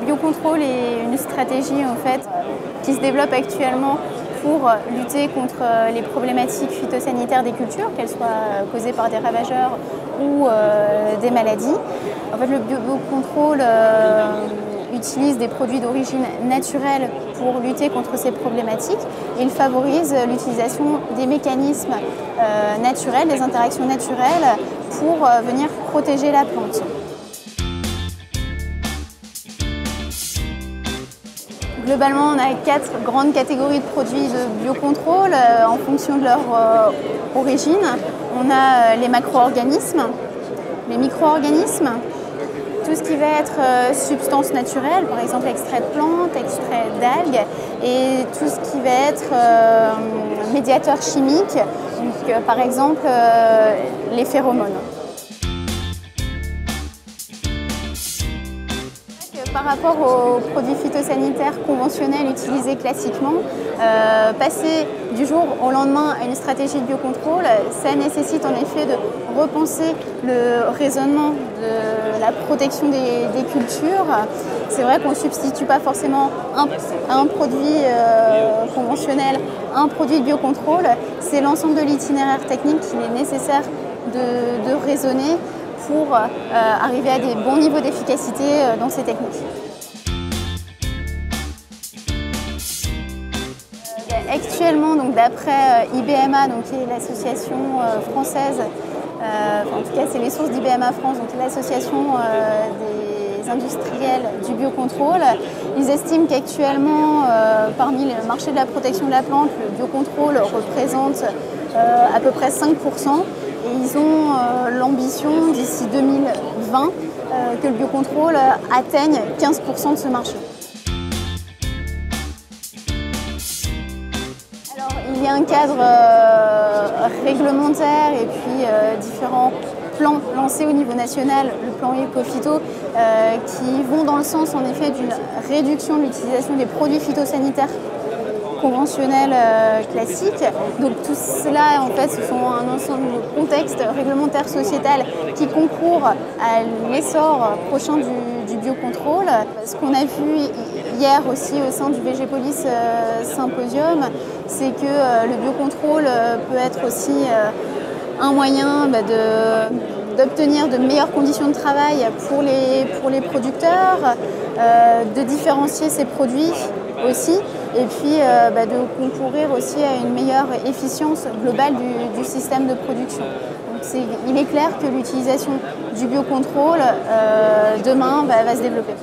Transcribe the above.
biocontrôle est une stratégie en fait, qui se développe actuellement pour lutter contre les problématiques phytosanitaires des cultures, qu'elles soient causées par des ravageurs ou des maladies. En fait, le biocontrôle utilise des produits d'origine naturelle pour lutter contre ces problématiques. Il favorise l'utilisation des mécanismes naturels, des interactions naturelles pour venir protéger la plante. Globalement, on a 4 grandes catégories de produits de biocontrôle en fonction de leur origine. On a les macro-organismes, les micro-organismes, tout ce qui va être substances naturelles, par exemple extrait de plantes, extrait d'algues, et tout ce qui va être médiateurs chimiques, donc, par exemple les phéromones. Par rapport aux produits phytosanitaires conventionnels utilisés classiquement, passer du jour au lendemain à une stratégie de biocontrôle, ça nécessite en effet de repenser le raisonnement de la protection des cultures. C'est vrai qu'on ne substitue pas forcément un produit conventionnel à un produit de biocontrôle. C'est l'ensemble de l'itinéraire technique qu'il est nécessaire de raisonner pour arriver à des bons niveaux d'efficacité dans ces techniques. Actuellement, d'après IBMA, qui est l'association française, en tout cas c'est les sources d'IBMA France, donc l'association des industriels du biocontrôle, ils estiment qu'actuellement, parmi le marché de la protection de la plante, le biocontrôle représente à peu près 5%. Et ils ont l'ambition d'ici 2020 que le biocontrôle atteigne 15% de ce marché. Alors, il y a un cadre réglementaire et puis différents plans lancés au niveau national, le plan Éco-Phyto, qui vont dans le sens en effet d'une réduction de l'utilisation des produits phytosanitaires conventionnel classique. Donc tout cela, en fait, ce sont un ensemble de contextes réglementaires sociétal qui concourent à l'essor prochain du biocontrôle. Ce qu'on a vu hier aussi au sein du VG-Police Symposium, c'est que le biocontrôle peut être aussi un moyen d'obtenir de meilleures conditions de travail pour les producteurs, de différencier ces produits aussi, et puis de concourir aussi à une meilleure efficience globale du système de production. Donc il est clair que l'utilisation du biocontrôle demain va se développer.